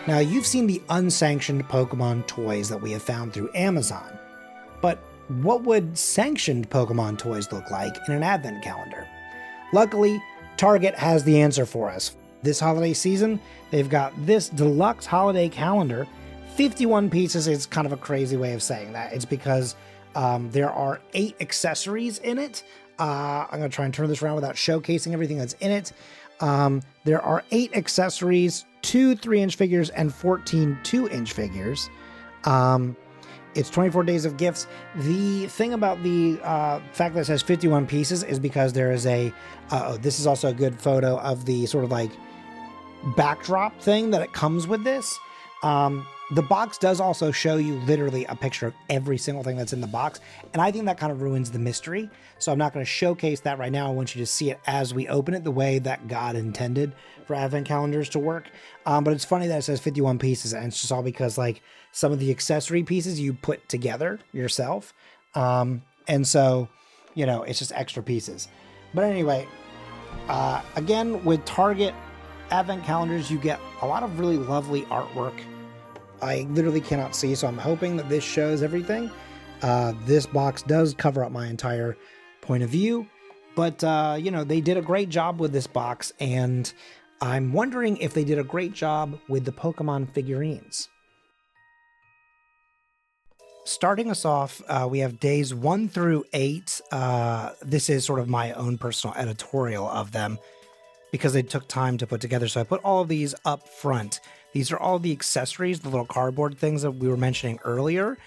Now, you've seen the unsanctioned Pokemon toys that we have found through Amazon, but what would sanctioned Pokemon toys look like in an advent calendar? Luckily, Target has the answer for us. This holiday season, they've got this deluxe holiday calendar. 51 pieces is kind of a crazy way of saying that. It's because there are 8 accessories in it. I'm going to try and turn this around without showcasing everything that's in it. There are 8 accessories, 2 3-inch figures, and 14 2-inch figures. It's 24 days of gifts. The thing about the fact that it says 51 pieces is because there is a... this is also a good photo of the sort of like backdrop thing that it comes with this. The box does also show you literally a picture of every single thing that's in the box, and I think that kind of ruins the mystery, so I'm not going to showcase that right now. I want you to see it as we open it the way that God intended for advent calendars to work. But it's funny that it says 51 pieces, and it's just all because like some of the accessory pieces you put together yourself, and so, you know, it's just extra pieces. But anyway, again, with Target advent calendars, you get a lot of really lovely artwork. I literally cannot see, so I'm hoping that this shows everything. This box does cover up my entire point of view, but you know, they did a great job with this box, and I'm wondering if they did a great job with the Pokemon figurines. Starting us off, we have days 1 through 8. This is sort of my own personal editorial of them, because they took time to put together. So I put all of these up front. These are all the accessories, the little cardboard things that we were mentioning earlier.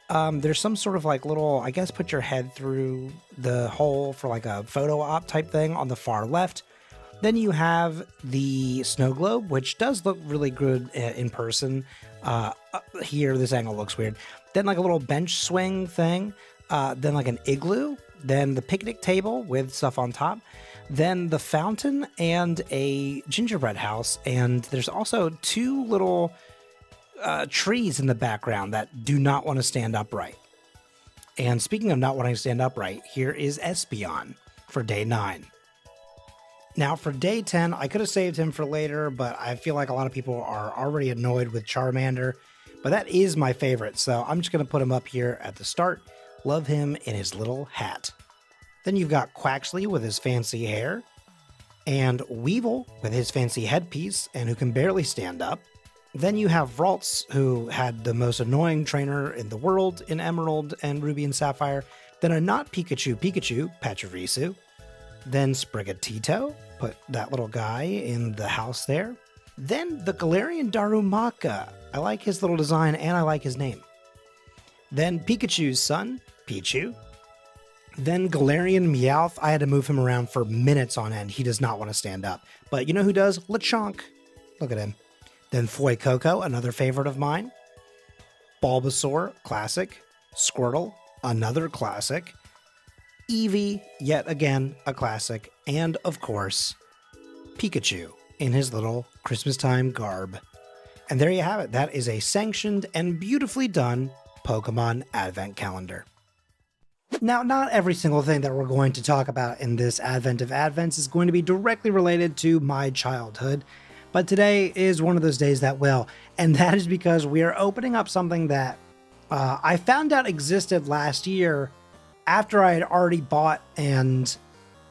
There's some sort of like little, I guess, put your head through the hole for like a photo op type thing on the far left. Then you have the snow globe, which does look really good in person. Here, this angle looks weird. Then like a little bench swing thing. Then like an igloo. Then the picnic table with stuff on top. Then the fountain and a gingerbread house. And there's also 2 little trees in the background that do not want to stand upright. And speaking of not wanting to stand upright, here is Espeon for day 9. Now for day 10, I could have saved him for later, but I feel like a lot of people are already annoyed with Charmander. But that is my favorite, so I'm just going to put him up here at the start. Love him in his little hat. Then you've got Quaxley with his fancy hair, and Weevil with his fancy headpiece and who can barely stand up. Then you have Ralts, who had the most annoying trainer in the world in Emerald and Ruby and Sapphire. Then a not Pikachu, Pachirisu. Then Sprigatito, put that little guy in the house there. Then the Galarian Darumaka. I like his little design and I like his name. Then Pikachu's son, Pichu. Then Galarian Meowth. I had to move him around for minutes on end. He does not want to stand up. But you know who does? Lechonk. Look at him. Then Fuecoco, another favorite of mine. Bulbasaur, classic. Squirtle, another classic. Eevee, yet again, a classic. And, of course, Pikachu in his little Christmas time garb. And there you have it. That is a sanctioned and beautifully done Pokemon Advent Calendar. Now, not every single thing that we're going to talk about in this Advent of Advents is going to be directly related to my childhood, but today is one of those days that will, and that is because we are opening up something that I found out existed last year after I had already bought and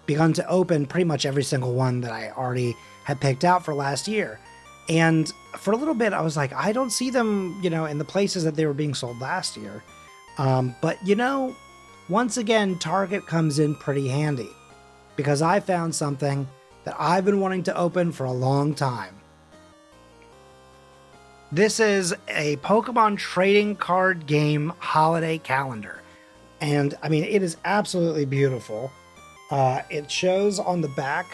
begun to open pretty much every single one that I already had picked out for last year. And for a little bit, I was like, I don't see them, you know, in the places that they were being sold last year. But, you know, once again, Target comes in pretty handy because I found something that I've been wanting to open for a long time. This is a Pokemon trading card game holiday calendar. And I mean, it is absolutely beautiful. It shows on the back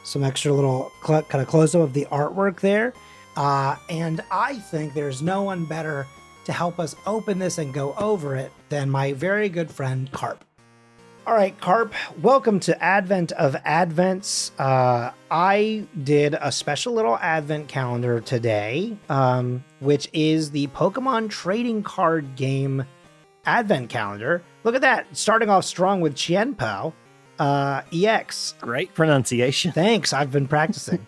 some extra little kind of close-up of the artwork there. And I think there's no one better to help us open this and go over it than my very good friend Carp. All right, Carp, welcome to Advent of Advents. I did a special little Advent calendar today, which is the Pokemon trading card game Advent calendar. Look at that, starting off strong with Qianpao. EX. Great pronunciation. Thanks. I've been practicing.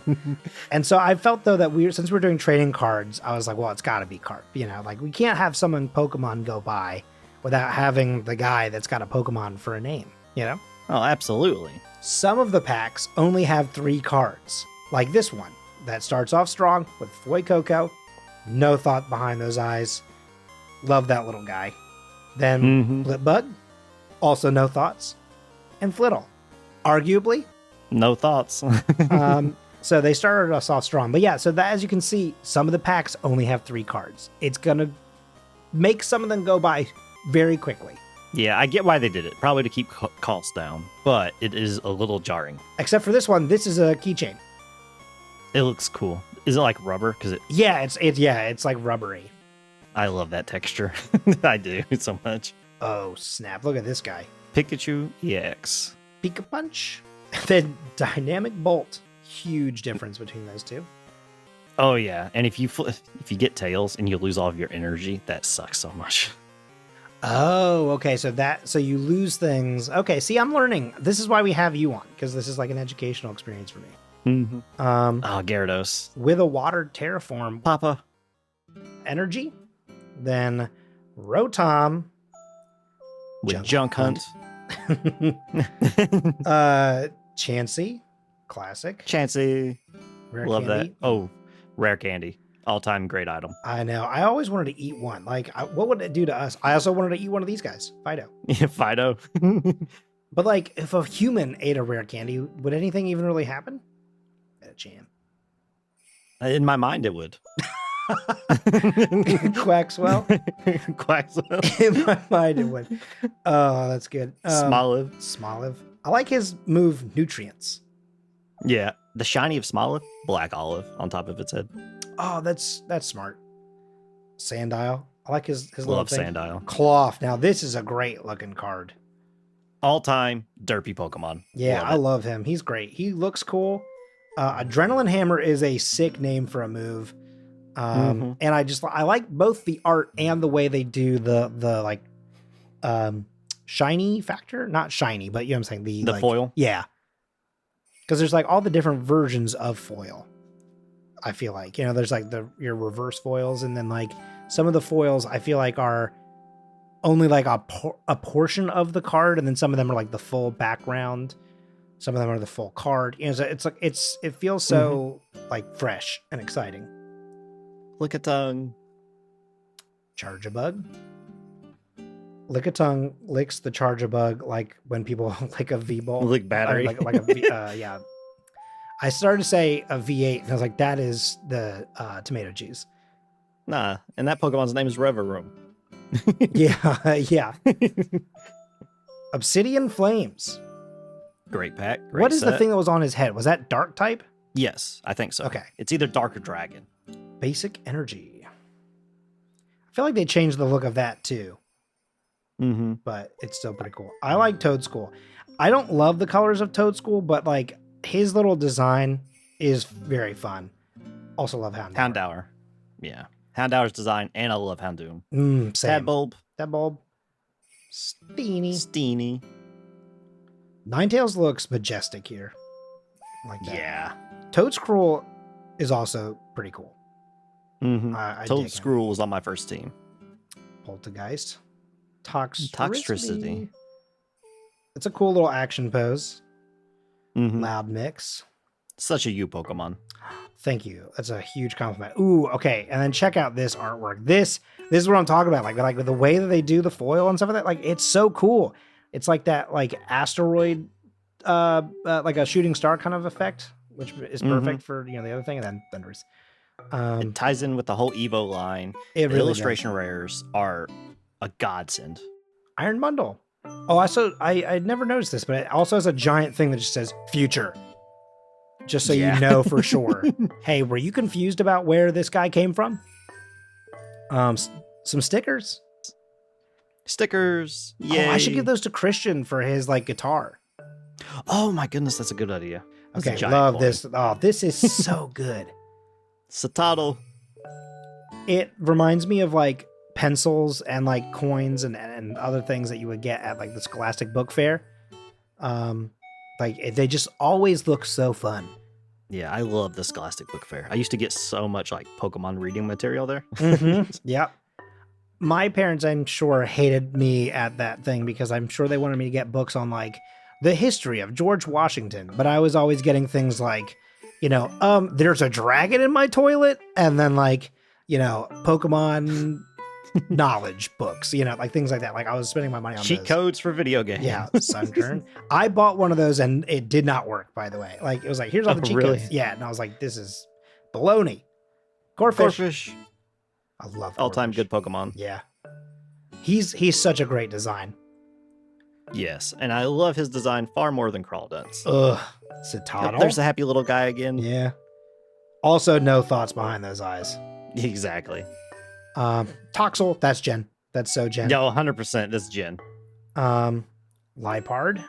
And so I felt though that since we're doing trading cards, I was like, well, it's got to be Carp. You know, like we can't have someone Pokemon go by without having the guy that's got a Pokemon for a name, you know? Oh, absolutely. Some of the packs only have 3 cards, like this one that starts off strong with Fuecoco. No thought behind those eyes. Love that little guy. Then Blipbug, also no thoughts. And Flittle, arguably. No thoughts. So they started us off strong. But yeah, so that, as you can see, some of the packs only have 3 cards. It's going to make some of them go by very quickly. Yeah, I get why they did it. Probably to keep costs down. But it is a little jarring. Except for this one, this is a keychain. It looks cool. Is it like rubber? Yeah, it's like rubbery. I love that texture. I do so much. Oh, snap. Look at this guy. Pikachu EX. Pika Punch. Then Dynamic Bolt. Huge difference between those two. Oh, yeah. And if you get Tails and you lose all of your energy, that sucks so much. Oh, okay. So you lose things. Okay, see, I'm learning. This is why we have you on, because this is like an educational experience for me. Gyarados. With a water terraform. Papa. Energy. Then Rotom. With Junk Hunt. Chansey. Classic. Chansey. Rare Love candy. that. Oh, rare candy. All-time great item. I know. I always wanted to eat one. Like, what would it do to us? I also wanted to eat one of these guys. Fido. Yeah, Fido. But like, if a human ate a rare candy, would anything even really happen? A jam. In my mind, it would. Quaxwell. Quaxwell. In my mind, it would. Oh, that's good. Smoliv. I like his move, Nutrients. Yeah, the shiny of Smoliv, black olive on top of its head. Oh, that's smart. Sandile. I like his little Love thing. Sandile. Cloth. Now, this is a great looking card. All-time derpy Pokemon. Yeah, I love him. He's great. He looks cool. Adrenaline Hammer is a sick name for a move. And I like both the art and the way they do the like shiny factor. Not shiny, but you know what I'm saying? The like, foil? Yeah. Because there's like all the different versions of foil. I feel like, you know, there's like your reverse foils, and then like some of the foils I feel like are only like a portion of the card, and then some of them are like the full background. Some of them are the full card. You know, so it's like it feels so like fresh and exciting. Lickitung. Charjabug. Lickitung licks the Charjabug like when people lick a V-Ball. Lick battery. Like a V, yeah. I started to say a V8, and I was like, that is the tomato cheese. Nah, and that Pokemon's name is Reverum. Yeah. Obsidian Flames. Great pack. What is the thing that was on his head? Was that dark type? Yes, I think so. Okay. It's either dark or dragon. Basic Energy. I feel like they changed the look of that too. But it's still pretty cool. I like Toadschool. I don't love the colors of Toadschool, but like his little design is very fun. Also love Houndour. Houndour. Yeah. Houndour's design, and I love Houndoom. Same. Tadbulb. Steenie. Ninetales looks majestic here. Like that. Yeah. Toadscruel is also pretty cool. Toadscruel was on my first team. Poltergeist. Toxtricity. Toxtricity. It's a cool little action pose. Loud Mix. Such a you Pokemon. Thank you. That's a huge compliment. Ooh, okay. And then check out this artwork. This is what I'm talking about. Like the way that they do the foil and stuff like that. Like, it's so cool. It's like that like asteroid, like a shooting star kind of effect, which is perfect for, you know, the other thing. And then Thunders. It ties in with the whole Evo line. The illustration rares are a godsend. Iron Bundle. Oh, I never noticed this, but it also has a giant thing that just says future. Just so you know for sure. Hey, were you confused about where this guy came from? Some stickers. Yay. Oh, I should give those to Christian for his like guitar. Oh my goodness, that's a good idea. That's okay, love this. Oh, this is so good. Satotl. It reminds me of like pencils and like coins and other things that you would get at like the Scholastic Book Fair. Like they just always look so fun. Yeah, I love the Scholastic Book Fair. I used to get so much like Pokemon reading material there. Yep. My parents, I'm sure, hated me at that thing because I'm sure they wanted me to get books on like the history of George Washington, but I was always getting things like, there's a dragon in my toilet, and then like, Pokemon knowledge books, like things like that. Like I was spending my money on cheat those. codes for video games. Yeah, Sunturn. I bought one of those and it did not work, by the way. Like it was like, here's all the cheat codes. Yeah, and I was like, this is baloney. Corphish. I love all-time Corphish. good Pokemon. Yeah. He's such a great design. Yes, and I love his design far more than Crawdon's. Ugh. Citadel. Yep, there's a happy little guy again. Yeah. Also, no thoughts behind those eyes. Exactly. Toxel, that's Jen. That's so Jen. Yo, 100%. That's Jen. Lipard.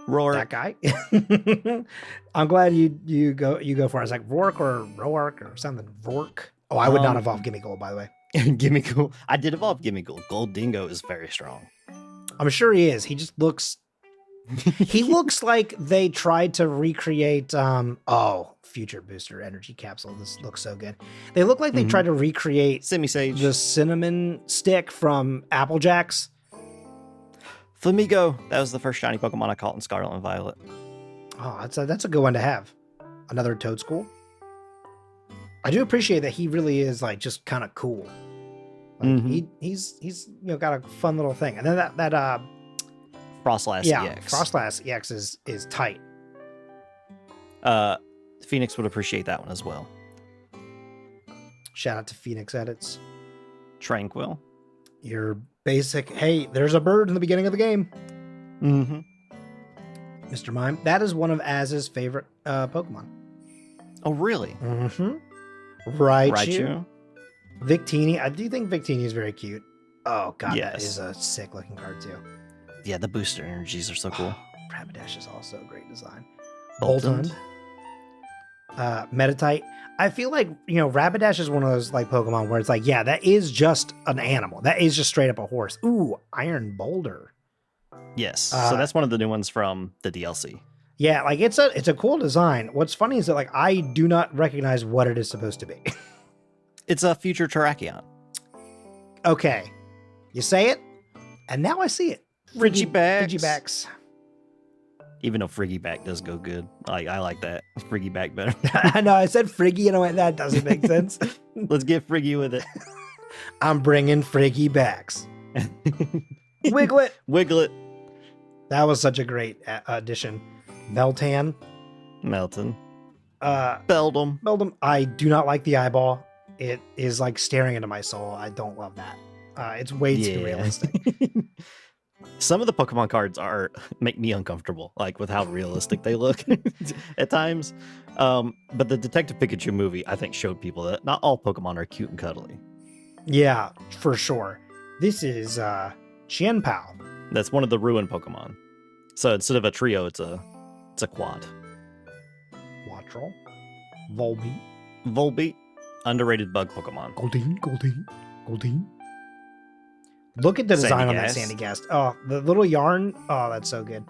Roar. That guy. I'm glad you go for it. I was like Rourke or Roark or something. Rourke. Oh, I would not evolve Gimme Gold, by the way. Gimmighoul. I did evolve Gimmighoul. Gold Dingo is very strong. I'm sure he is. He just looks. He looks like they tried to recreate. Future Booster Energy Capsule. This looks so good. They look like they tried to recreate Simisage. the cinnamon stick from Apple Jacks. Flamigo. That was the first shiny Pokemon I caught in Scarlet and Violet. Oh, that's a good one to have. Another Toadschool. I do appreciate that he really is like just kind of cool. Like he's got a fun little thing. And then that Frostlass EX. Frostlass EX is tight. Phoenix would appreciate that one as well. Shout out to Phoenix Edits. Tranquil. Your basic, hey, there's a bird in the beginning of the game. Mr. Mime. That is one of Az's favorite Pokemon. Oh, really? Raichu. Victini. I do think Victini is very cute. Oh, God, yes. That is a sick looking card, too. Yeah, the booster energies are so cool. Rapidash is also a great design. Boltund. Meditite. I feel like, Rapidash is one of those like Pokemon where it's like, yeah, that is just an animal. That is just straight up a horse. Ooh, Iron Boulder. Yes. So that's one of the new ones from the DLC. Yeah, like it's a cool design. What's funny is that like I do not recognize what it is supposed to be. It's a future Terrakion. Okay. You say it, and now I see it. Frigibax. Even though Frigiback does go good. I like that. Friggyback better. I know, I said Friggy and I went, that doesn't make sense. Let's get Friggy with it. I'm bringing Friggybacks. Wiglet. That was such a great addition. Meltan. Beldum. I do not like the eyeball. It is like staring into my soul. I don't love that. It's way too realistic. Some of the Pokemon cards make me uncomfortable, like with how realistic they look at times. But the Detective Pikachu movie, I think, showed people that not all Pokemon are cute and cuddly. Yeah, for sure. This is Qianpao. That's one of the ruined Pokemon. So instead of a trio, it's a quad. Wattrel. Volbeat. Underrated bug Pokemon. Goldeen. Look at the design on that Sandygast. Oh, the little yarn. Oh, that's so good.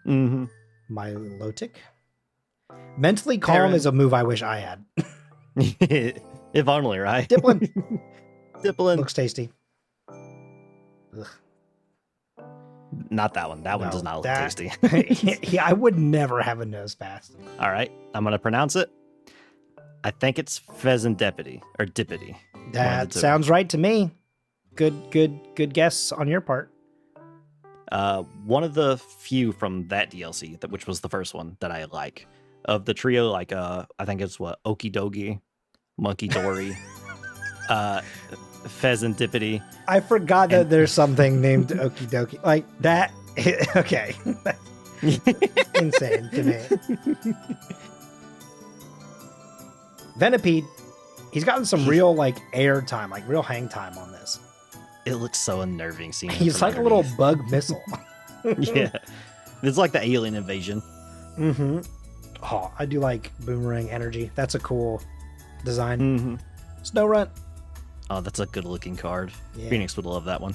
Milotic. Mentally Calm is a move I wish I had. If only, right? Dipplin. Looks tasty. Ugh. Not that one. That one does not look tasty. Yeah, I would never have a nose pass. All right, I'm going to pronounce it. I think it's Pheasant Deputy or Dippity. That sounds right to me. Good guess on your part. One of the few from that DLC, which was the first one that I like. Of the trio, like I think it's Okie Dokie, Monkey Dory, Pheasant Dippity. I forgot that there's something named Okie Dokie. Like that. Okay. Insane to me. Venipede. He's gotten some real like air time, like real hang time on this. It looks so unnerving seeing him. He's like underneath. A little bug missile. Yeah. It's like the alien invasion. Oh, I do like Boomerang Energy. That's a cool design. Snowrunt. Oh, that's a good looking card. Yeah. Phoenix would love that one.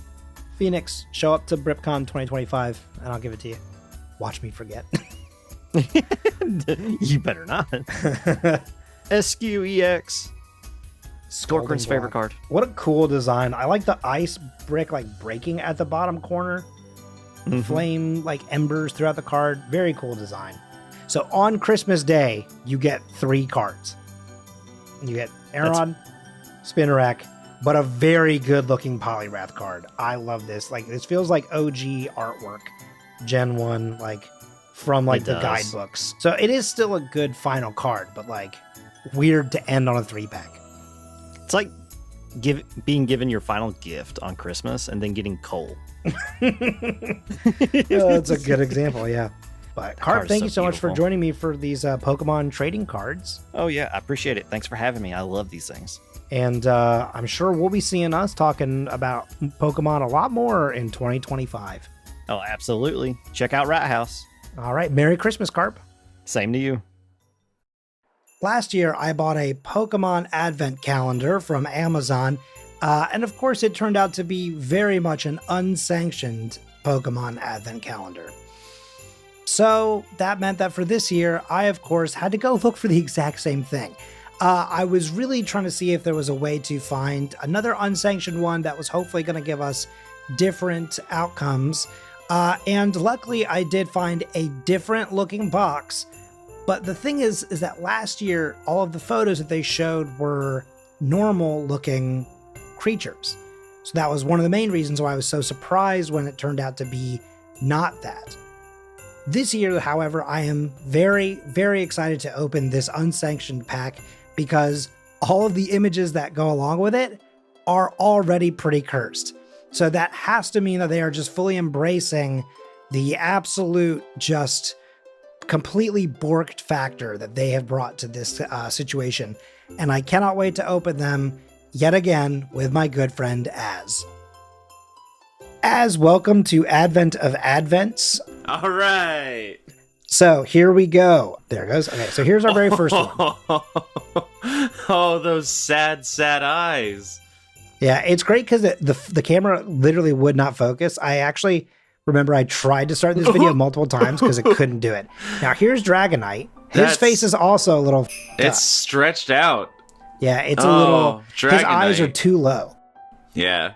Phoenix, show up to BripCon 2025 and I'll give it to you. Watch me forget. You better not. SQEX. Scorpiron's favorite card. What a cool design. I like the ice brick like breaking at the bottom corner. Flame like embers throughout the card. Very cool design. So on Christmas Day, you get 3 cards. You get Aeron, Spinarak, but a very good looking Poliwrath card. I love this. Like, this feels like OG artwork. Gen 1, like from like the guidebooks. So it is still a good final card, but like weird to end on a 3-pack. It's like being given your final gift on Christmas and then getting coal. That's a good example, yeah. But Carp, thank you so much for joining me for these Pokemon trading cards. Oh yeah, I appreciate it. Thanks for having me. I love these things. And I'm sure we'll be seeing us talking about Pokemon a lot more in 2025. Oh, absolutely. Check out Rat House. All right. Merry Christmas, Carp. Same to you. Last year, I bought a Pokemon Advent calendar from Amazon. And of course, it turned out to be very much an unsanctioned Pokemon Advent calendar. So that meant that for this year, I, of course, had to go look for the exact same thing. I was really trying to see if there was a way to find another unsanctioned one that was hopefully going to give us different outcomes. And luckily, I did find a different looking box. But the thing is that last year, all of the photos that they showed were normal looking creatures. So that was one of the main reasons why I was so surprised when it turned out to be not that. This year, however, I am very, very excited to open this unsanctioned pack because all of the images that go along with it are already pretty cursed. So that has to mean that they are just fully embracing the absolute just completely borked factor that they have brought to this situation. And I cannot wait to open them yet again with my good friend Az. Az, welcome to Advent of Advents. All right. So here we go. There it goes. Okay, so here's our very first one. Oh, those sad, sad eyes. Yeah, it's great because the camera literally would not focus. I actually remember I tried to start this video multiple times because it couldn't do it. Now here's Dragonite. His face is also a little... It's stretched out. Yeah, it's a little... Dragonite. His eyes are too low. Yeah.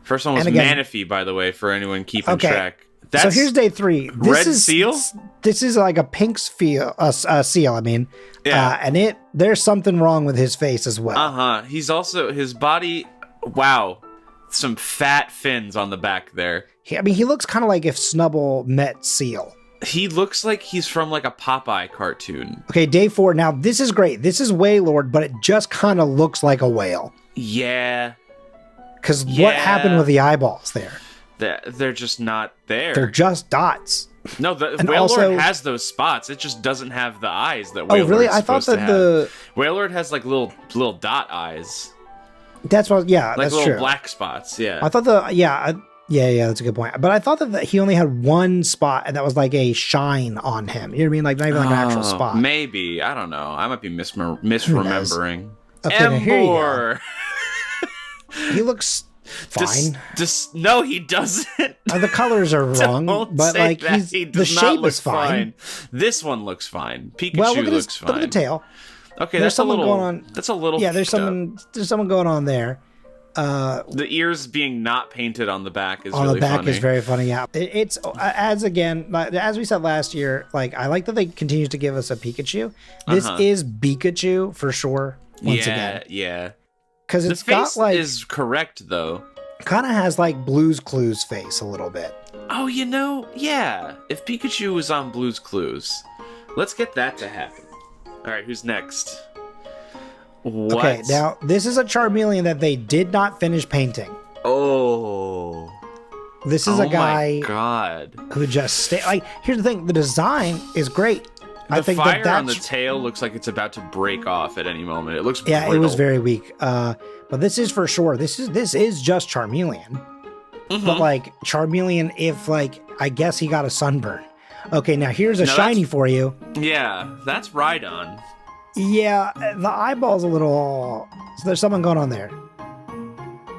First one was Manaphy, by the way, for anyone keeping track. So here's day 3. Seal? This is like a pink seal, I mean. Yeah. And there's something wrong with his face as well. Uh-huh. He's also, his body, wow. Some fat fins on the back there. He looks kind of like if Snubbull met Seal. He looks like he's from like a Popeye cartoon. Okay, day 4. Now, this is great. This is Wailord, but it just kind of looks like a whale. Yeah. Because what happened with the eyeballs there? They're just not there. They're just dots. No, Wailord has those spots. It just doesn't have the eyes that Wailord's really? I thought that Wailord has like little dot eyes. That's what. Yeah, like that's little true. Black spots. Yeah. I thought yeah, that's a good point. But I thought that he only had one spot, and that was like a shine on him. You know what I mean? Like not even like an actual spot. Maybe, I don't know. I might be misremembering. Okay, now here you go. Embor. He looks fine. No, he doesn't. The colors are wrong, but like the shape is fine. This one looks fine. Pikachu looks fine. Look at the tail. Okay, there's someone going on. That's a little. Yeah, there's someone going on there. The ears being not painted on the back is on really the back funny. Is very funny. Yeah, it's as we said last year. Like I like that they continue to give us a Pikachu. This is Pikachu for sure. Once again, yeah. Because it's the face got like is correct though. Kind of has like Blue's Clues face a little bit. Oh, yeah. If Pikachu was on Blue's Clues, let's get that to happen. All right, who's next? What? Okay, now this is a Charmeleon that they did not finish painting. Oh. This is a guy my God. Who just like. Here's the thing: the design is great. I think fire on the tail looks like it's about to break off at any moment. It looks brittle. It was very weak. But this is for sure. This is just Charmeleon. But like Charmeleon, if like I guess he got a sunburn. Okay, now here's a shiny for you. Yeah, that's Rhydon. Yeah, the eyeball's a little. So there's someone going on there.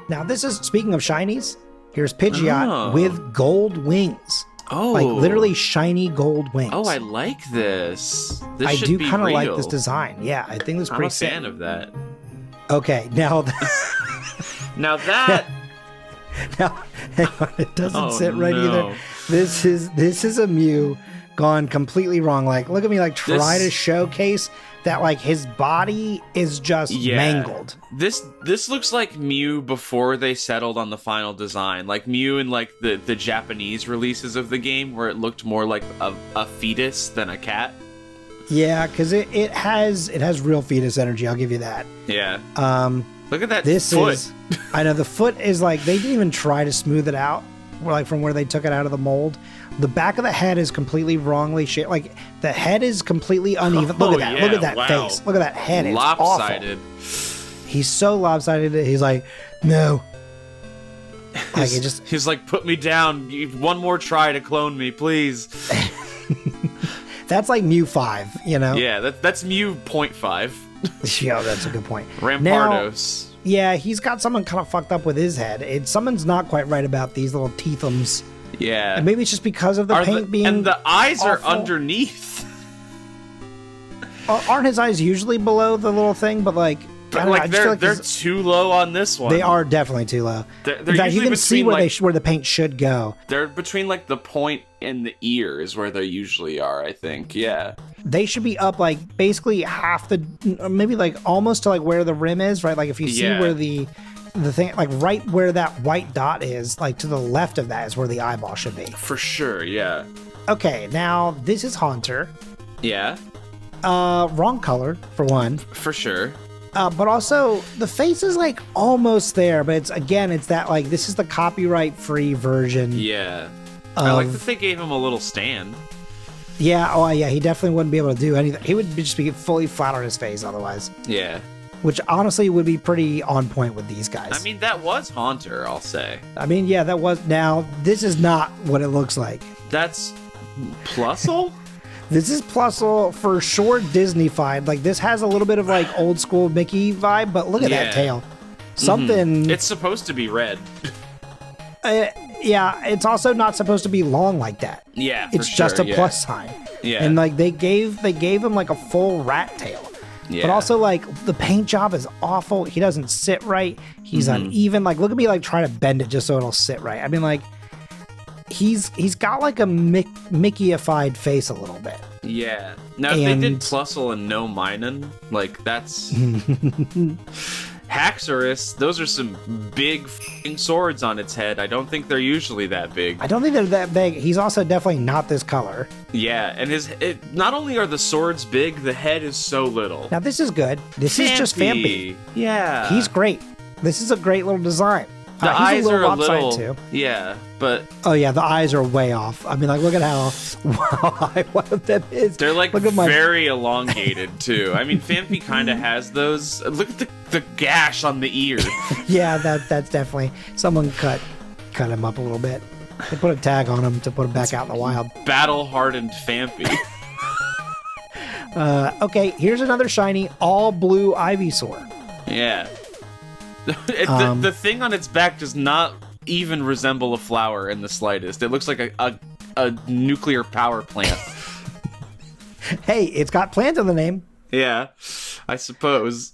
Now this is speaking of shinies. Here's Pidgeot Oh. with gold wings. Oh. Like literally shiny gold wings. Oh, I like this. This I should do be kind of like real. this design. Yeah, I think this is I'm pretty a sick. fan of that. Okay, now Now that now hang on, it doesn't Oh, sit right no. either. This is a Mew gone completely wrong. Like look at me like try This- to showcase that like his body is just mangled. This looks like Mew before they settled on the final design. Like Mew in like the Japanese releases of the game where it looked more like a fetus than a cat. Yeah, because it has real fetus energy. I'll give you that. Yeah. Um, Look at that this foot. is. I know the foot is like they didn't even try to smooth it out. Like from where they took it out of the mold. The back of the head is completely wrongly shaped. Like the head is completely uneven. Look at that. yeah, Look at that wow. face. Look at that head. It's Lopsided. awful. He's so lopsided that he's like, no. Like it just. He's like, put me down. One more try to clone me, please. That's like Mew 5, you know? Yeah, that's Mew 0.5. Yeah, that's a good point. Rampardos. Yeah, he's got something kind of fucked up with his head. Something's not quite right about these little teethums. Yeah. And maybe it's just because of the paint being. And the eyes are awful. underneath. Aren't his eyes usually below the little thing? But like, I But don't know, I like just feel they're this- too low on this one. they are definitely too low. They're In fact, you usually can see between, where like, where the paint should go. They're between like the point and the ear is where they usually are, I think. Yeah. They should be up like basically half the, or maybe like almost to like where the rim is, right? Like if you see Yeah. where the thing, like right where that white dot is, like to the left of that is where the eyeball should be. For sure, yeah. Okay, now this is Haunter. Yeah, Wrong color for one. for sure. But also the face is like almost there, but it's that like this is the copyright free version. Yeah. I like Of- that they gave him a little stand. Yeah, oh yeah, he definitely wouldn't be able to do anything. He would just be fully flat on his face otherwise, Yeah. which honestly would be pretty on point with these guys. I mean, that was Haunter, I'll say. Yeah, that was. Now this is not what it looks like. That's Plusle? This is Plusle for sure Disney-fied. Like this has a little bit of like old school Mickey vibe, but look at that Yeah. tail. Something. It's supposed to be red. Yeah, it's also not supposed to be long like that. Yeah, for It's just a sure, yeah. plus sign. Yeah. And like they gave him like a full rat tail. Yeah. But also like the paint job is awful. He doesn't sit right. He's Mm-hmm. uneven. Like look at me like trying to bend it just so it'll sit right. I mean like he's got like a Mickey-ified face a little bit. Yeah. Now, if they did And- Plusle and no Minun, like, that's... Haxorus, those are some big f***ing swords on its head. I don't think they're usually that big. I don't think they're that big. He's also definitely not this color. Yeah, and not only are the swords big, the head is so little. Now this is good. This is just Fampy. Yeah. He's great. This is a great little design. The he's eyes are a lopsided little... too. Yeah, but Oh yeah, the eyes are way off. I mean, like, look at how high one of them is. they're like look at my. very elongated too. I mean, Fampy kind of has those. Look at the gash on the ear. Yeah, that's definitely someone cut him up a little bit. They put a tag on him to put him back out in the wild. Battle-hardened Fampy. Okay, here's another shiny all blue Ivysaur. Yeah. The thing on its back does not even resemble a flower in the slightest. It looks like a nuclear power plant. Hey, it's got plant in the name. Yeah, I suppose.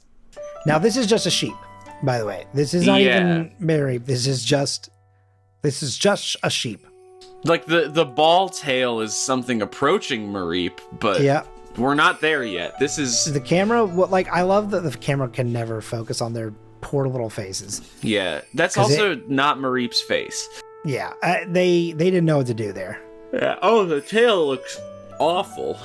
Now this is just a sheep, by the way. This is not Yeah. even Mary. This is just a sheep. Like the ball tail is something approaching Mareep, but Yeah. we're not there yet. This is The camera, I love that the camera can never focus on their poor little faces. yeah. That's 'Cause also not Mareep's face. Yeah, they didn't know what to do there. Yeah. Oh, the tail looks awful.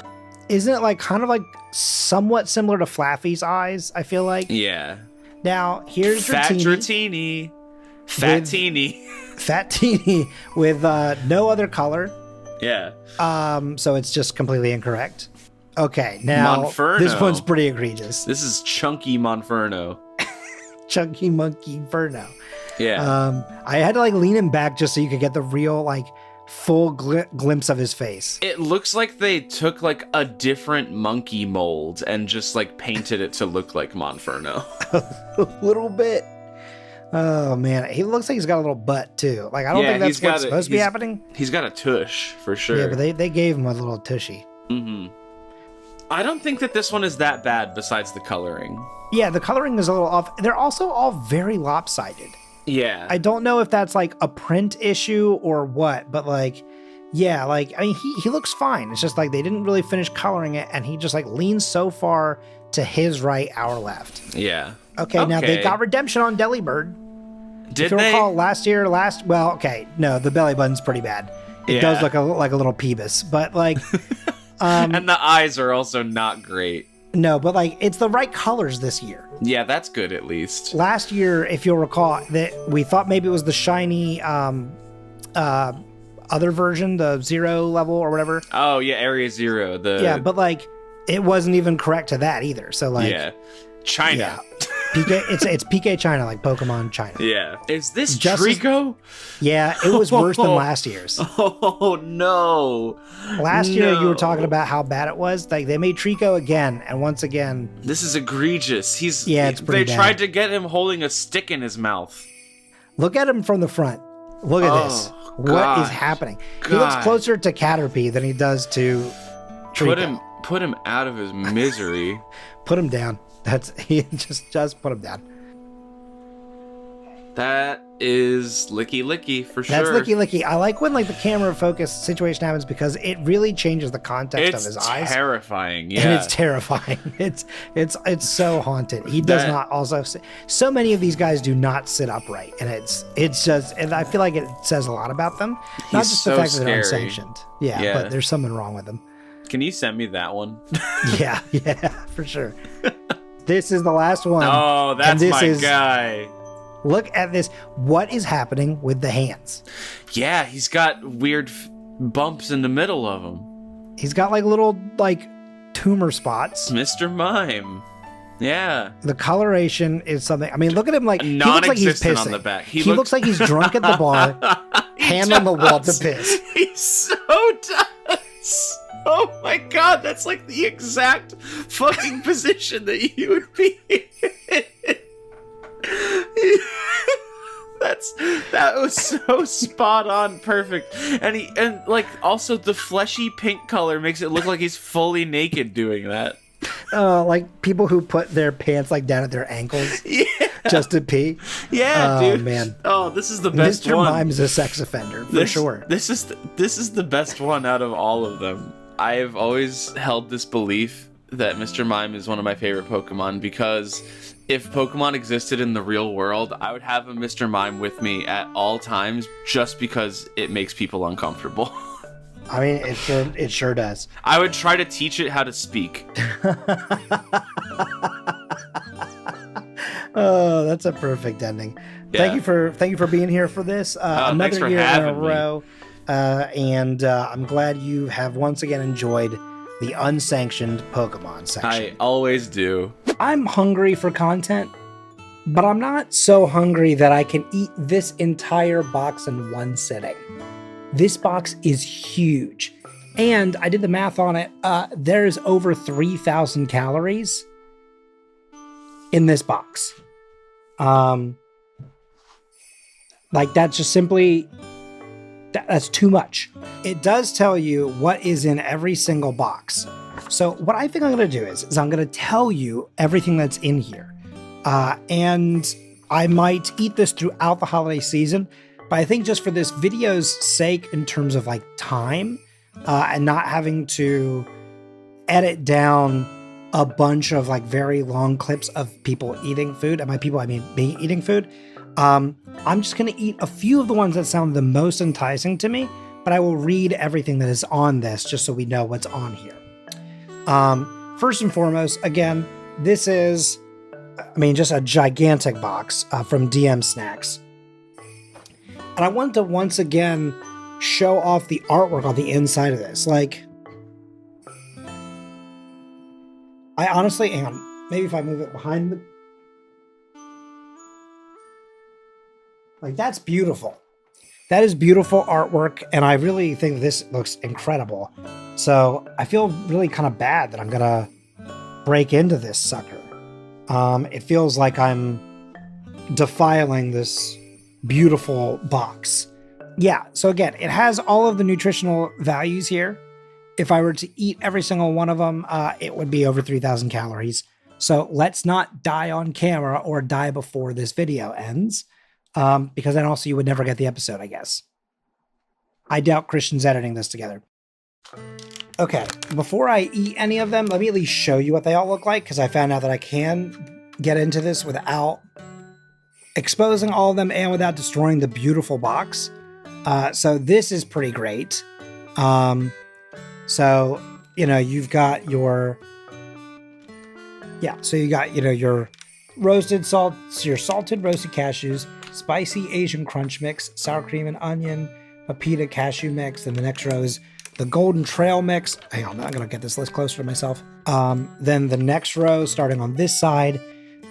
Isn't it like kind of like somewhat similar to Flaffy's eyes? I feel like. Yeah. Now here's Fat Dratini, Dratini. Fat Teeny. Fat Teeny with no other color. Yeah. So it's just completely incorrect. Okay, now Monferno. this one's pretty egregious. This is Chunky Monferno. Chunky Monkey Inferno. Yeah. I had to like lean him back just so you could get the real like full glimpse of his face. It looks like they took like a different monkey mold and just like painted it to look like Monferno. A little bit. Oh man, he looks like he's got a little butt too. Like I don't Yeah, think that's he's got what's supposed to be happening. He's got a tush for sure. Yeah, but they gave him a little tushy. I don't think that this one is that bad besides the coloring. Yeah, the coloring is a little off. They're also all very lopsided. Yeah. I don't know if that's like a print issue or what, but like, yeah, like, I mean, he looks fine. It's just like they didn't really finish coloring it, and he just like leans so far to his right, our left. Yeah. Okay, now they got redemption on Delibird. Did if you they? recall well, okay, no, the belly button's pretty bad. It does look like a little peebus, but like, and the eyes are also not great. no, but like it's the right colors this year. Yeah, that's good at least. Last year, if you'll recall, that we thought maybe it was the shiny other version, the 0 level or whatever. Oh yeah, Area 0. Yeah, but like it wasn't even correct to that either. So like, China. Yeah. PK, it's PK China, like Pokemon China. Yeah. Is this Just Trico? Yeah, it was worse than last year's. Oh no. Last year you were talking about how bad it was. Like they made Trico again, and once again, this is egregious. It's pretty They bad. tried to get him holding a stick in his mouth. Look at him from the front. Look at this. What is happening? He looks closer to Caterpie than he does to Trico. Put him out of his misery. Put him down. He just put him down. That is licky for sure. That's licky. I like when like the camera focus situation happens because it really changes the context of his eyes. It's terrifying. Yeah, and it's terrifying. It's so haunted. He does not also. So many of these guys do not sit upright, and it's just. And I feel like it says a lot about them. Not just the fact that they're unsanctioned. Yeah, but there's something wrong with them. Can you send me that one? yeah, for sure. This is the last one. Oh, that's my guy. Look at this. What is happening with the hands? Yeah, he's got weird bumps in the middle of him. He's got like little like tumor spots. Mr. Mime. Yeah. The coloration is something. I mean, look at him like he looks like he's pissing. On the back. He looks like he's drunk at the bar, hand on the wall to piss. He so does. Oh my god, that's like the exact fucking position that you would be in. That was so spot on, perfect. And like also the fleshy pink color makes it look like he's fully naked doing that. Like people who put their pants like down at their ankles just to pee. Yeah, dude. Man. Oh, this is the best Mr. one. Mime is a sex offender for sure. This is the best one out of all of them. I've always held this belief that Mr. Mime is one of my favorite Pokemon because if Pokemon existed in the real world, I would have a Mr. Mime with me at all times just because it makes people uncomfortable. I mean, it sure does. I would try to teach it how to speak. Oh, that's a perfect ending. Yeah. Thank you for being here for this. Another year in a row. And I'm glad you have once again enjoyed the unsanctioned Pokemon section. I always do. I'm hungry for content, but I'm not so hungry that I can eat this entire box in one sitting. This box is huge, and I did the math on it. There's over 3,000 calories in this box. Like that's just simply... That's too much. It does tell you what is in every single box. So what I think I'm going to do is I'm going to tell you everything that's in here. And I might eat this throughout the holiday season, but I think just for this video's sake in terms of like time and not having to edit down a bunch of like very long clips of people eating food, and by people I mean me eating food, I'm just going to eat a few of the ones that sound the most enticing to me, but I will read everything that is on this just so we know what's on here. First and foremost, again, this is, just a gigantic box from DM Snacks. And I wanted to once again show off the artwork on the inside of this. Like, I honestly, hang on, maybe if I move it behind the... Like, that's beautiful. That is beautiful artwork, and I really think this looks incredible. So I feel really kind of bad that I'm going to break into this sucker. It feels like I'm defiling this beautiful box. Yeah, so again, it has all of the nutritional values here. If I were to eat every single one of them, it would be over 3,000 calories. So let's not die on camera or die before this video ends, because then also you would never get the episode, I guess. I doubt Christian's editing this together. Okay, before I eat any of them, let me at least show you what they all look like, because I found out that I can get into this without exposing all of them and without destroying the beautiful box. So this is pretty great. So, you know, you've got your, so you got, your roasted salts, your salted roasted cashews, spicy Asian crunch mix, sour cream and onion, pepita cashew mix. Then the next row is the golden trail mix. Hang on, I'm going to get this list closer to myself. Then the next row, starting on this side,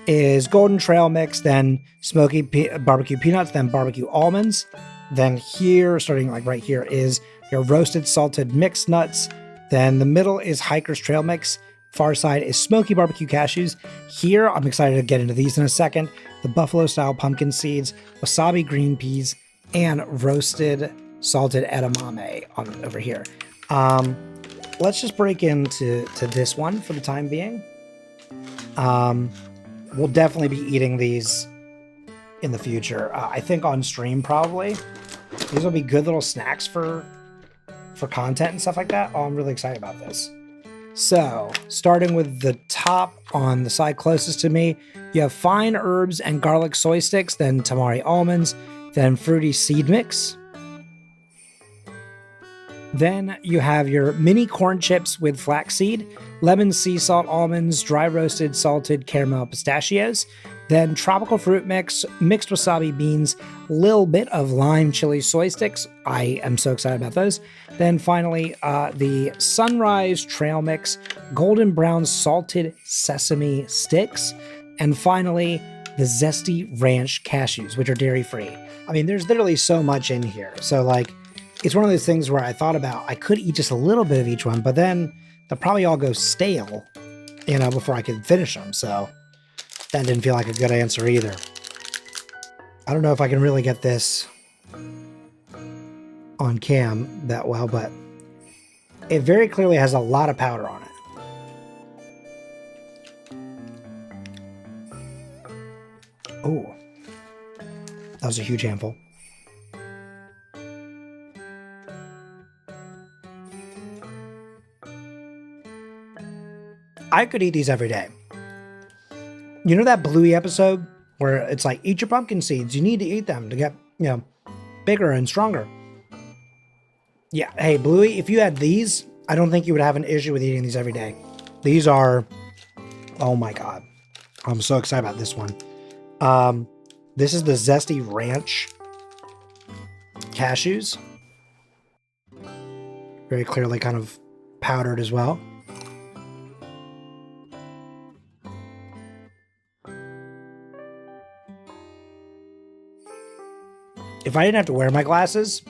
is golden trail mix, then smoky barbecue peanuts, then barbecue almonds. Then here, starting like right here, is your roasted salted mixed nuts. Then the middle is hiker's trail mix. Far side is smoky barbecue cashews. Here, I'm excited to get into these in a second. The buffalo style pumpkin seeds, wasabi green peas, and roasted salted edamame over here. Let's just break into this one for the time being. We'll definitely be eating these in the future. I think on stream probably. These will be good little snacks for content and stuff like that. Oh, I'm really excited about this. So, starting with the top on the side closest to me, you have fine herbs and garlic soy sticks, then tamari almonds, then fruity seed mix. Then you have your mini corn chips with flaxseed, lemon sea salt almonds, dry roasted salted caramel pistachios, then tropical fruit mix, mixed wasabi beans, little bit of lime chili soy sticks. I am so excited about those. Then finally, the sunrise trail mix, golden brown salted sesame sticks, and finally, the zesty ranch cashews, which are dairy free. I mean, there's literally so much in here. So like, it's one of those things where I thought about, I could eat just a little bit of each one, but then they'll probably all go stale, before I could finish them. So that didn't feel like a good answer either. I don't know if I can really get this on cam that well, but it very clearly has a lot of powder on it. Oh, that was a huge handful. I could eat these every day. You know that Bluey episode where it's like, eat your pumpkin seeds. You need to eat them to get, bigger and stronger. Yeah. Hey, Bluey, if you had these, I don't think you would have an issue with eating these every day. These are, oh my God. I'm so excited about this one. This is the Zesty Ranch cashews. Very clearly kind of powdered as well. If I didn't have to wear my glasses,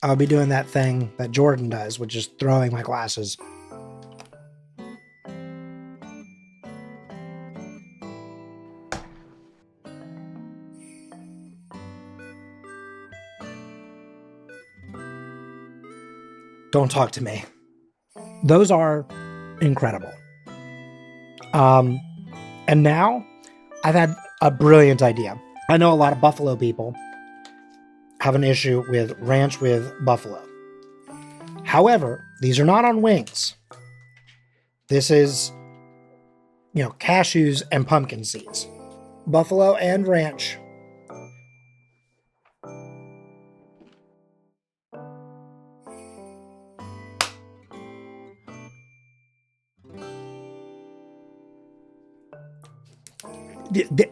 I would be doing that thing that Jordan does, which is throwing my glasses. Don't talk to me. Those are incredible. And now I've had a brilliant idea. I know a lot of buffalo people have an issue with ranch with buffalo. However, these are not on wings. This is, cashews and pumpkin seeds. Buffalo and ranch.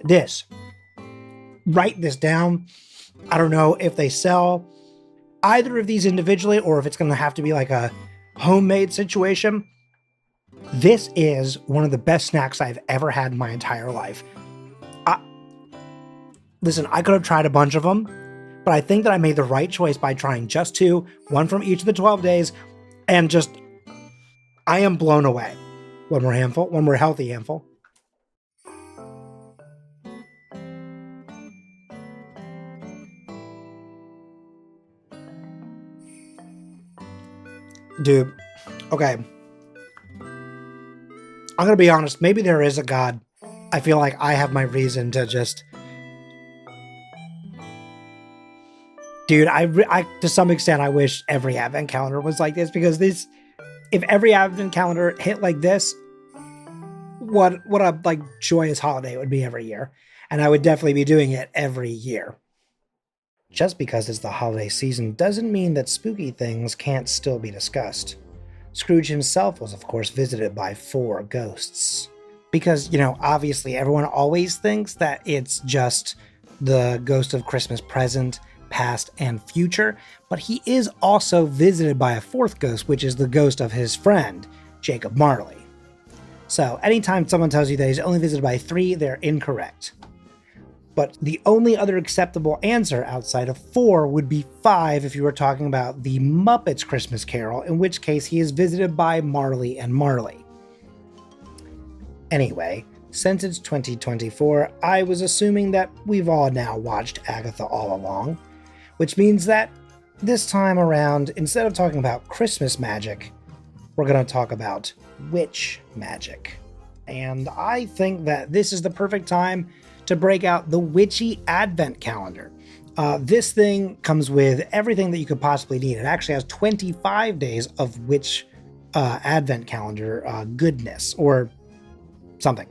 This. Write this down. I don't know if they sell either of these individually or if it's going to have to be like a homemade situation. This is one of the best snacks I've ever had in my entire life. Listen, I could have tried a bunch of them, but I think that I made the right choice by trying just two, one from each of the 12 days, and I am blown away. One more healthy handful. Dude, okay. I'm gonna be honest. Maybe there is a God. I feel like I have my reason to just, dude. I to some extent, I wish every advent calendar was like this because this, if every advent calendar hit like this, what a like joyous holiday it would be every year, and I would definitely be doing it every year. Just because it's the holiday season doesn't mean that spooky things can't still be discussed. Scrooge himself was, of course, visited by 4 ghosts. Because, obviously everyone always thinks that it's just the ghost of Christmas present, past, and future, but he is also visited by a 4th ghost, which is the ghost of his friend, Jacob Marley. So, anytime someone tells you that he's only visited by 3, they're incorrect. But the only other acceptable answer outside of 4 would be 5 if you were talking about the Muppets Christmas Carol, in which case he is visited by Marley and Marley. Anyway, since it's 2024, I was assuming that we've all now watched Agatha all along, which means that this time around, instead of talking about Christmas magic, we're going to talk about witch magic. And I think that this is the perfect time to break out the Witchy Advent Calendar. This thing comes with everything that you could possibly need. It actually has 25 days of Witch Advent Calendar goodness, or something.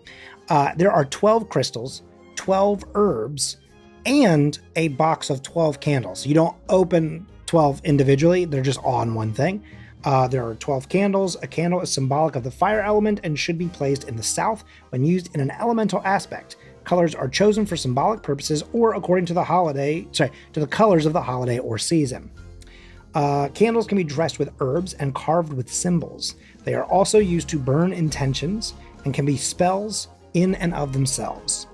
There are 12 crystals, 12 herbs, and a box of 12 candles. You don't open 12 individually, they're just all in one thing. There are 12 candles. A candle is symbolic of the fire element and should be placed in the south when used in an elemental aspect. Colors are chosen for symbolic purposes or according to the colors of the holiday or season. Candles can be dressed with herbs and carved with symbols. They are also used to burn intentions and can be spells in and of themselves.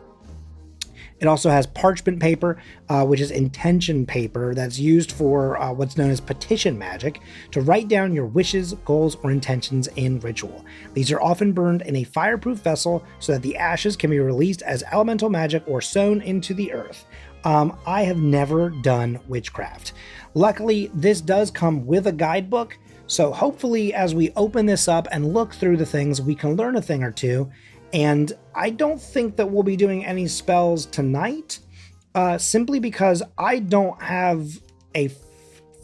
It also has parchment paper, which is intention paper that's used for what's known as petition magic, to write down your wishes, goals, or intentions in ritual. These are often burned in a fireproof vessel so that the ashes can be released as elemental magic or sown into the earth. I have never done witchcraft. Luckily, this does come with a guidebook, so hopefully as we open this up and look through the things, we can learn a thing or two. And I don't think that we'll be doing any spells tonight, simply because I don't have a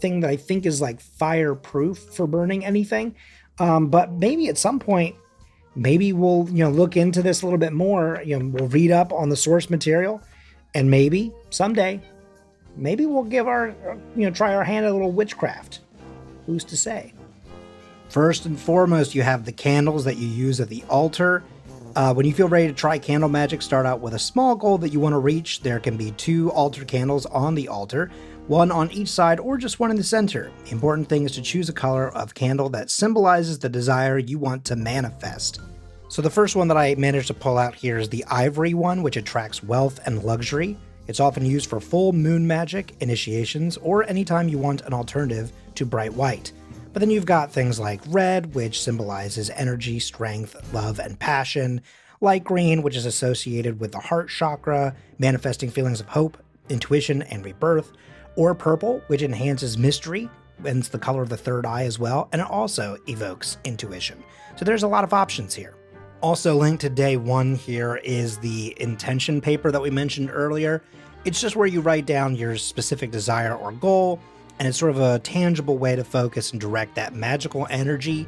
thing that I think is like fireproof for burning anything. But maybe at some point, maybe we'll look into this a little bit more. We'll read up on the source material, and maybe someday, maybe we'll give our try our hand at a little witchcraft. Who's to say? First and foremost, you have the candles that you use at the altar. When you feel ready to try candle magic, start out with a small goal that you want to reach. There can be 2 altar candles on the altar, 1 on each side or just 1 in the center. The important thing is to choose a color of candle that symbolizes the desire you want to manifest. So the first one that I managed to pull out here is the ivory one, which attracts wealth and luxury. It's often used for full moon magic, initiations, or anytime you want an alternative to bright white. But then you've got things like red, which symbolizes energy, strength, love, and passion. Light green, which is associated with the heart chakra, manifesting feelings of hope, intuition, and rebirth. Or purple, which enhances mystery, and it's the color of the third eye as well, and it also evokes intuition. So there's a lot of options here. Also linked to day 1 here is the intention paper that we mentioned earlier. It's just where you write down your specific desire or goal, and it's sort of a tangible way to focus and direct that magical energy.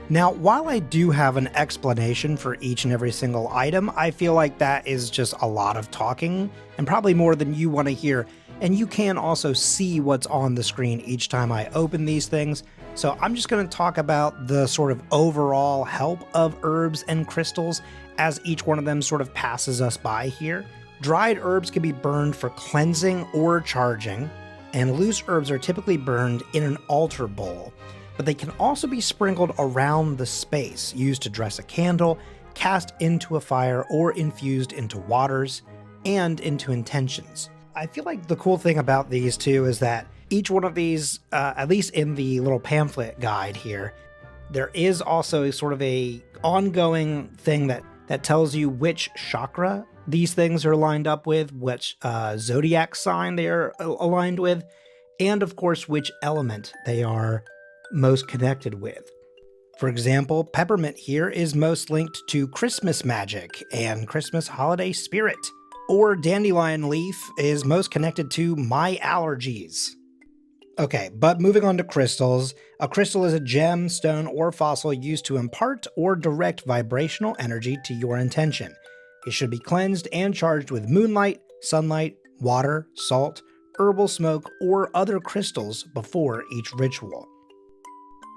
Now, while I do have an explanation for each and every single item, I feel like that is just a lot of talking, and probably more than you want to hear, and you can also see what's on the screen each time I open these things. So I'm just going to talk about the sort of overall help of herbs and crystals as each one of them sort of passes us by here. Dried herbs can be burned for cleansing or charging, and loose herbs are typically burned in an altar bowl, but they can also be sprinkled around the space, used to dress a candle, cast into a fire, or infused into waters and into intentions. I feel like the cool thing about these two is that each one of these, at least in the little pamphlet guide here, there is also a sort of a ongoing thing that tells you which chakra these things are lined up with, which zodiac sign they are aligned with, and of course which element they are most connected with. For example, Peppermint here is most linked to Christmas magic and Christmas holiday spirit. Or Dandelion Leaf is most connected to my allergies. Okay, but moving on to crystals. A crystal is a gem, stone, or fossil used to impart or direct vibrational energy to your intention. It should be cleansed and charged with moonlight, sunlight, water, salt, herbal smoke, or other crystals before each ritual.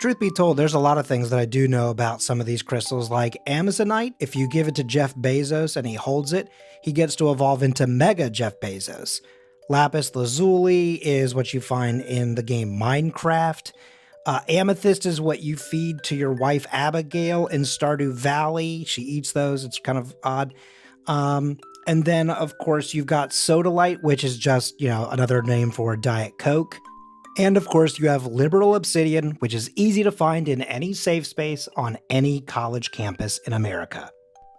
Truth be told, there's a lot of things that I do know about some of these crystals, like Amazonite. If you give it to Jeff Bezos and he holds it, he gets to evolve into Mega Jeff Bezos. Lapis lazuli is what you find in the game Minecraft. Amethyst is what you feed to your wife Abigail in Stardew Valley. She eats those. It's kind of odd. And then, of course, you've got sodalite, which is just, another name for Diet Coke. And of course, you have liberal obsidian, which is easy to find in any safe space on any college campus in America.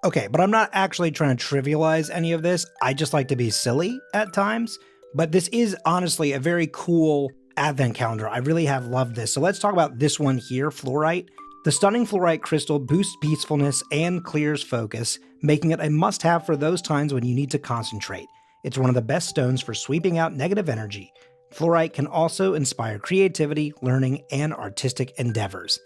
Okay, but I'm not actually trying to trivialize any of this. I just like to be silly at times. But this is honestly a very cool advent calendar. I really have loved this. So let's talk about this one here, fluorite. The stunning fluorite crystal boosts peacefulness and clears focus, making it a must-have for those times when you need to concentrate. It's one of the best stones for sweeping out negative energy. Fluorite can also inspire creativity, learning, and artistic endeavors.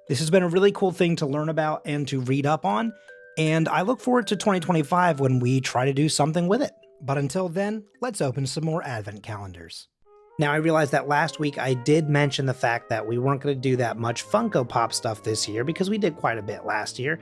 This has been a really cool thing to learn about and to read up on, and I look forward to 2025 when we try to do something with it. But until then, let's open some more advent calendars. Now, I realized that last week I did mention the fact that we weren't going to do that much Funko Pop stuff this year because we did quite a bit last year.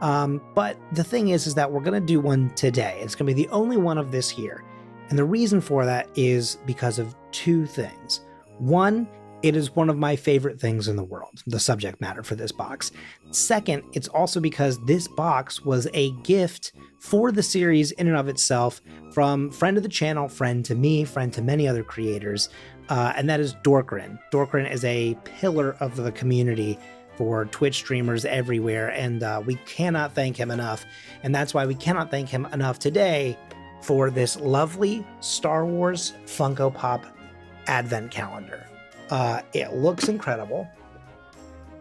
But the thing is that we're going to do one today. It's going to be the only one of this year. And the reason for that is because of two things. One, it is one of my favorite things in the world, the subject matter for this box. Second, it's also because this box was a gift for the series in and of itself from friend of the channel, friend to me, friend to many other creators, and that is Dorkrin. Dorkrin is a pillar of the community for Twitch streamers everywhere, and we cannot thank him enough. And that's why we cannot thank him enough today for this lovely Star Wars Funko Pop advent calendar. It looks incredible.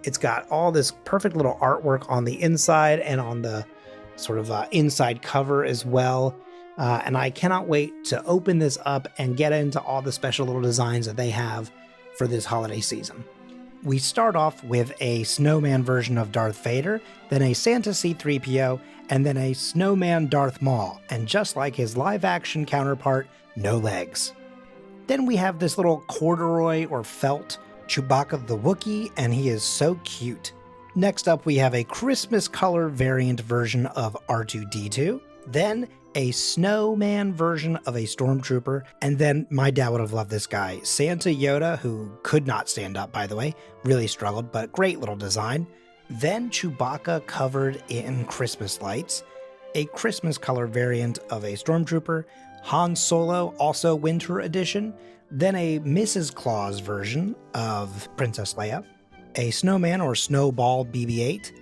It's got all this perfect little artwork on the inside and on the sort of inside cover as well. And I cannot wait to open this up and get into all the special little designs that they have for this holiday season. We start off with a snowman version of Darth Vader, then a Santa C-3PO, and then a snowman Darth Maul, and just like his live-action counterpart, no legs. Then we have this little corduroy or felt Chewbacca the Wookiee, and he is so cute. Next up, we have a Christmas color variant version of R2-D2, then a snowman version of a stormtrooper, and then my dad would have loved this guy, Santa Yoda, who could not stand up, by the way, really struggled, but great little design. Then Chewbacca covered in Christmas lights, a Christmas color variant of a stormtrooper, Han Solo, also winter edition, then a Mrs. Claus version of Princess Leia, a snowman or snowball BB-8,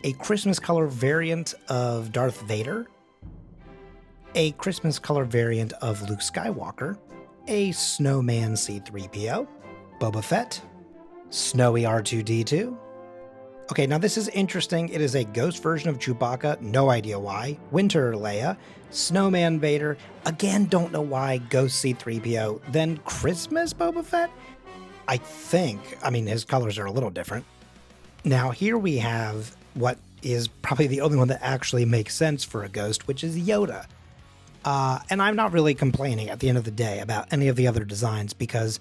a Christmas color variant of Darth Vader, a Christmas color variant of Luke Skywalker, a snowman C-3PO, Boba Fett, snowy R2-D2. Okay, now this is interesting. It is a ghost version of Chewbacca, no idea why. Winter Leia, Snowman Vader, again, don't know why. Ghost C-3PO, then Christmas Boba Fett? I mean, his colors are a little different. Now here we have what is probably the only one that actually makes sense for a ghost, which is Yoda. And I'm not really complaining at the end of the day about any of the other designs because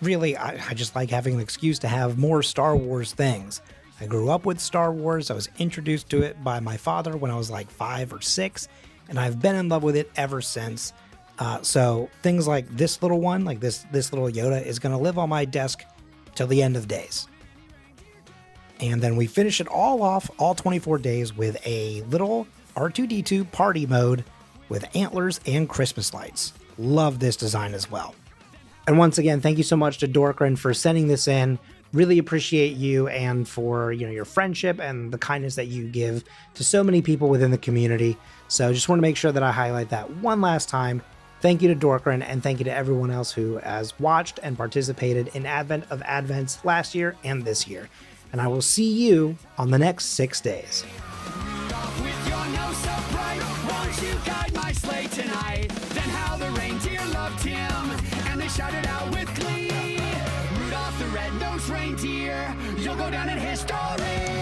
really, I just like having an excuse to have more Star Wars things. I grew up with Star Wars. I was introduced to it by my father when I was like 5 or 6, and I've been in love with it ever since. So things like this little one, like this little Yoda, is going to live on my desk till the end of days. And then we finish it all off, all 24 days, with a little R2-D2 party mode with antlers and Christmas lights. Love this design as well. And once again, thank you so much to Dorkrin for sending this in. Really appreciate you and for your friendship and the kindness that you give to so many people within the community. So just want to make sure that I highlight that one last time. Thank you to Dorkrin, and thank you to everyone else who has watched and participated in Advent of Advents last year and this year. And I will see you on the next 6 days. With your nose so bright, won't you guide my sleigh tonight? Then how the reindeer loved him, and they shouted out with glee. Rudolph the red-nosed reindeer, you'll go down in history.